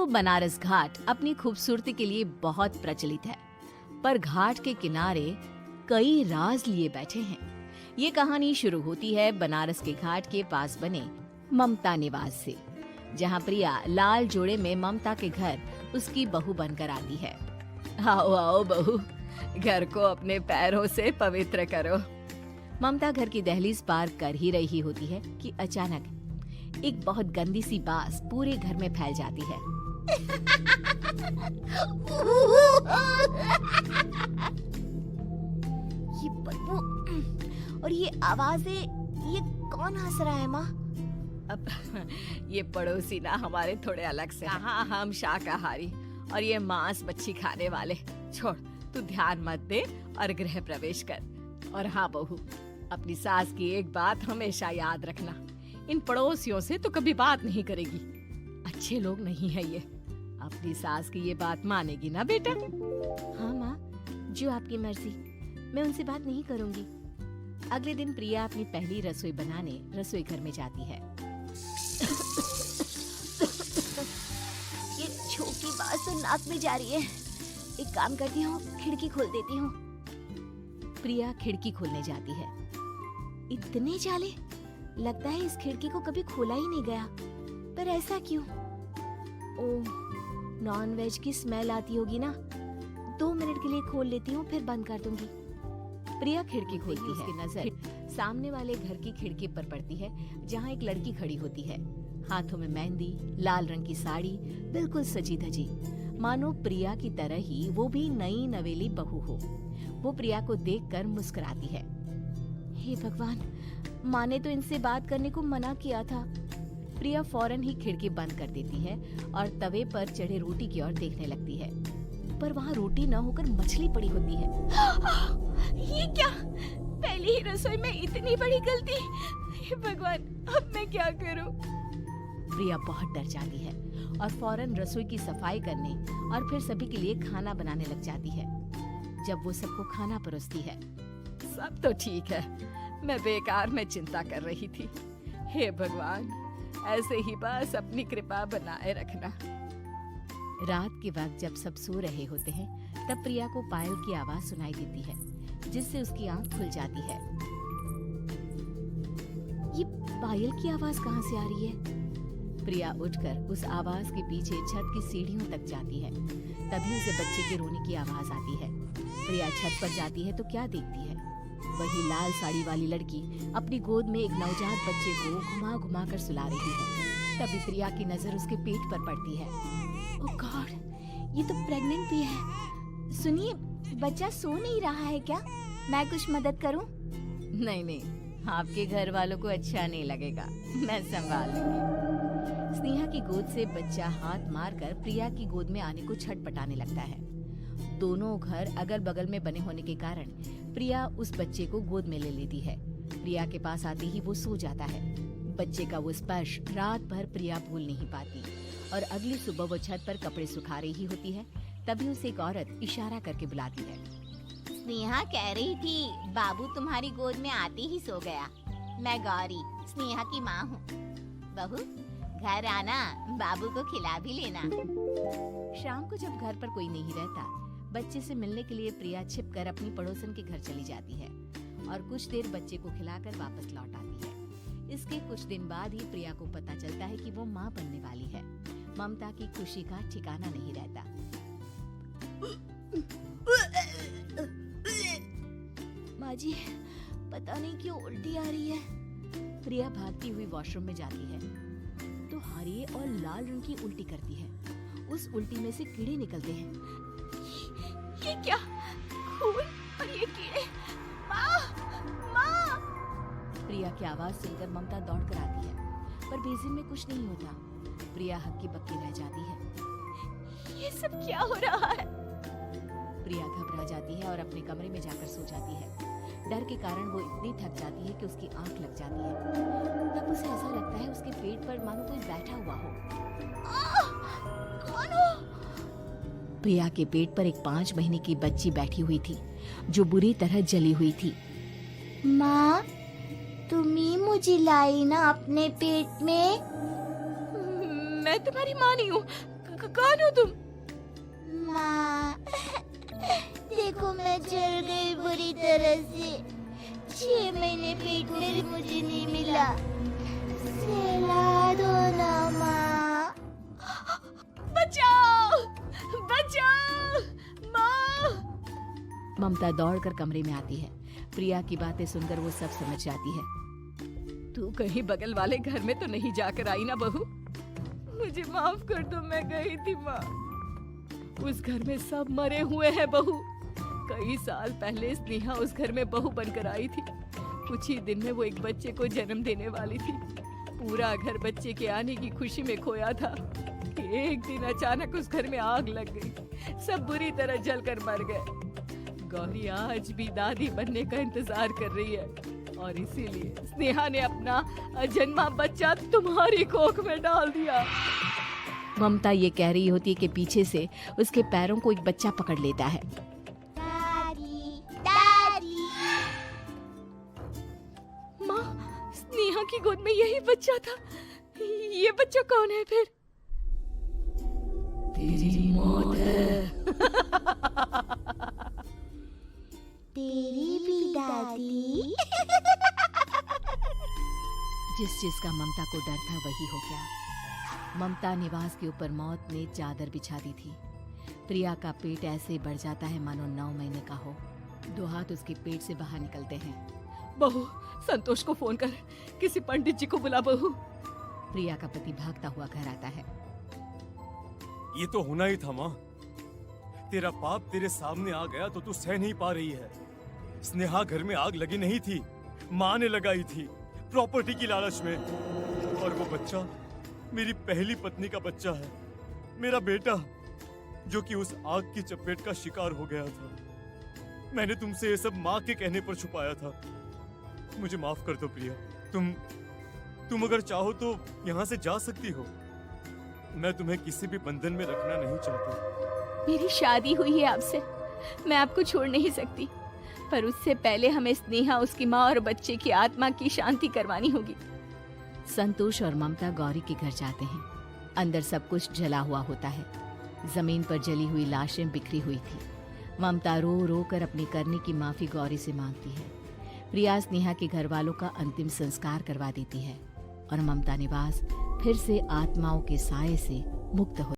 बनारस घाट अपनी खूबसूरती के लिए बहुत प्रचलित है, पर घाट के किनारे कई राज लिए बैठे हैं। ये कहानी शुरू होती है बनारस के घाट के पास बने ममता निवास से, जहाँ प्रिया लाल जोड़े में ममता के घर उसकी बहू बनकर आती है। आओ आओ बहू, घर को अपने पैरों से पवित्र करो। ममता घर की दहलीज पार कर ही रही होती है कि अचानक एक बहुत गंदी सी बास पूरे घर में फैल जाती है। ये बदबू और ये आवाजें, ये कौन हंस रहा है माँ? अब ये पड़ोसी ना हमारे थोड़े अलग से। हाँ, हम शाकाहारी और ये मांस मच्छी खाने वाले। छोड़, तू ध्यान मत दे और गृह प्रवेश कर। और हाँ बहू, अपनी सास की एक बात हमेशा याद रखना, इन पड़ोसियों से तो कभी बात नहीं करेगी। अच्छे लोग नहीं है ये। अपनी सास की ये बात मानेगी ना बेटा? हाँ माँ, जो आपकी मर्जी, मैं उनसे बात नहीं करूंगी। अगले दिन प्रिया अपनी पहली रसोई बनाने रसोई घर में जाती है। ये छोटी बात तो नाक में जा रही है। एक काम करती हूँ, खिड़की खोल देती हूँ। प्रिया खिड़की खोलने जाती है। इतने जाले, लगता है इस खिड़की को कभी खोला ही नहीं गया। पर ऐसा क्यों? ओह, नॉन वेज की स्मेल आती होगी ना। 2 मिनट के लिए खोल लेती हूँ, फिर बंद कर दूंगी। प्रिया खिड़की खोलती है। उसकी नजर सामने वाले घर की खिड़की पर पड़ती है, जहाँ एक लड़की खड़ी होती है, हाथों में मेहंदी, लाल रंग की साड़ी, बिल्कुल सजी धजी, मानो प्रिया की तरह ही वो भी नई नवेली बहू हो। वो प्रिया को देखकर मुस्कुराती है। हे भगवान, माँ ने तो इनसे बात करने को मना किया था। प्रिया फौरन ही खिड़की बंद कर देती है और तवे पर चढ़े रोटी की ओर देखने लगती है, पर वहाँ रोटी न होकर मछली पड़ी होती है। ये क्या? पहली ही रसोई में इतनी बड़ी गलती! हे भगवान, अब मैं क्या करूं? प्रिया बहुत डर जाती है और फौरन रसोई की सफाई करने और फिर सभी के लिए खाना बनाने लग जाती है। जब वो सबको खाना परोसती है, सब तो ठीक है, मैं बेकार में चिंता कर रही थी। हे भगवान, ऐसे ही बस अपनी कृपा बनाए रखना। रात के वक्त जब सब सो रहे होते हैं, तब प्रिया को पायल की आवाज सुनाई देती है, जिससे उसकी आंख खुल जाती है। ये पायल की आवाज कहाँ से आ रही है? प्रिया उठकर उस आवाज के पीछे छत की सीढ़ियों तक जाती है। तभी उसे बच्चे के रोने की आवाज आती है। प्रिया छत पर जाती है तो क्या देखती है? वही लाल साड़ी वाली लड़की अपनी गोद में एक नवजात बच्चे को घुमा घुमा कर सुला रही है। तभी प्रिया की नजर उसके पेट पर पड़ती है। ओह गॉड, ये तो प्रेग्नेंट भी है। सुनिए, बच्चा सो नहीं रहा है क्या? मैं कुछ मदद करूं? नहीं नहीं, आपके घर वालों को अच्छा नहीं लगेगा, मैं संभाल लूंगी। स्नेहा की गोद से बच्चा हाथ मारकर प्रिया की गोद में आने को छटपटाने लगता है। दोनों घर अगल बगल में बने होने के कारण प्रिया उस बच्चे को गोद में ले लेती है। प्रिया के पास आते ही वो सो जाता है। बच्चे का वो स्पर्श रात भर प्रिया भूल नहीं पाती और अगली सुबह वो छत पर कपड़े सुखा रही होती है। तभी उसे एक औरत इशारा करके बुलाती है। स्नेहा कह रही थी, बाबू तुम्हारी गोद में आते ही सो गया। मैं गौरी, स्नेहा की माँ हूँ। बहू, घर आना, बाबू को खिला भी लेना। शाम को जब घर पर कोई नहीं रहता, बच्चे से मिलने के लिए प्रिया छिपकर अपनी पड़ोसन के घर चली जाती है और कुछ देर बच्चे को खिलाकर वापस लौट आती है। इसके कुछ दिन बाद ही प्रिया को पता चलता है कि वो माँ बनने वाली है। ममता की खुशी का ठिकाना नहीं रहता। माँ जी, पता नहीं क्यों उल्टी आ रही है। प्रिया भागती हुई वॉशरूम में जाती है तो हरे और लाल रंग की उल्टी करती है। उस उल्टी में से कीड़े निकलते हैं। ये क्या? खून और ये कीड़े! माँ! माँ! प्रिया की आवाज सुनकर ममता दौड़कर आती है, पर बेसिन में कुछ नहीं होता। प्रिया हक्की बक्की रह जाती है। ये सब क्या हो रहा है? प्रिया घबरा जाती है और अपने कमरे में जाकर सो जाती है। डर के कारण वो इतनी थक जाती है कि उसकी आंख लग जाती है। तब उसे ऐसा लगता है उसके पेट पर मानो कोई बैठा हुआ हो। कौन हो? प्रिया के पेट पर एक 5 महीने की बच्ची बैठी हुई थी, जो बुरी तरह जली हुई थी। माँ, तुम ही मुझे लाई ना अपने पेट में? मैं तुम्हारी माँ नहीं हूँ। कौन कौन हो तुम? माँ, देखो मैं जल गई बुरी तरह से। 6 महीने पेट में मुझे नहीं मिला। सहला दो ना माँ। बचाओ, बचाओ, माँ। ममता दौड़कर कमरे में आती है। प्रिया की बातें सुनकर वो सब समझ जाती है। तू कहीं बगल वाले घर में तो नहीं जाकर आई ना बहू? मुझे माफ कर दो, मैं गई थी माँ। उस घर में सब मरे हुए हैं बहू। कई साल पहले स्नेहा उस घर में बहू बनकर आई थी। कुछ ही दिन में वो एक बच्चे को जन्म देने वाली थी। पूरा घर बच्चे के आने की खुशी में खोया था। एक दिन अचानक उस घर में आग लग गई। सब बुरी तरह जलकर मर गए। गौरी आज भी दादी बनने का इंतजार कर रही है और इसीलिए स्नेहा ने अपना अजन्मा बच्चा तुम्हारी कोख में डाल दिया। ममता ये कह रही होती है कि पीछे से उसके पैरों को एक बच्चा पकड़ लेता है। दादी, दादी। माँ, स्नेहा की गोद में यही बच्चा था। ये बच्चा कौन है फिर? तेरी मौत है। तेरी भी दादी। जिस चीज का ममता को डर था वही हो गया। ममता निवास के ऊपर मौत ने चादर बिछा दी थी। प्रिया का पेट ऐसे बढ़ जाता है मानो 9 महीने का हो। 2 हाथ उसके पेट से बाहर निकलते हैं। बहू, संतोष को फोन कर, किसी पंडित जी को बुला बहू। प्रिया का पति भागता हुआ घर आता है। ये तो होना ही था माँ। तेरा पाप तेरे सामने आ गया तो तू सह नहीं पा रही है। स्नेहा घर में आग लगी नहीं थी, माँ ने लगाई थी प्रॉपर्टी की लालच में। और वो बच्चा मेरी पहली पत्नी का बच्चा है, मेरा बेटा, जो कि उस आग की चपेट का शिकार हो गया था। मैंने तुमसे ये सब माँ के कहने पर छुपाया था। मुझे माफ कर दो प्रिया। तुम अगर चाहो तो यहाँ से जा सकती हो। मैं तुम्हें किसी भी बंधन में रखना नहीं चाहता। मेरी शादी हुई है आपसे, मैं आपको छोड़ नहीं सकती, पर उससे पहले हमें स्नेहा, उसकी माँ और बच्चे की आत्मा की शांति करवानी होगी। संतोष और ममता गौरी के घर जाते हैं। अंदर सब कुछ जला हुआ होता है। जमीन पर जली हुई लाशें बिखरी हुई थी। ममता रो रो कर अपनी करने की माफी गौरी से मांगती है। प्रिया स्नेहा के घर वालों का अंतिम संस्कार करवा देती है और ममता निवास फिर से आत्माओं के साए से मुक्त हो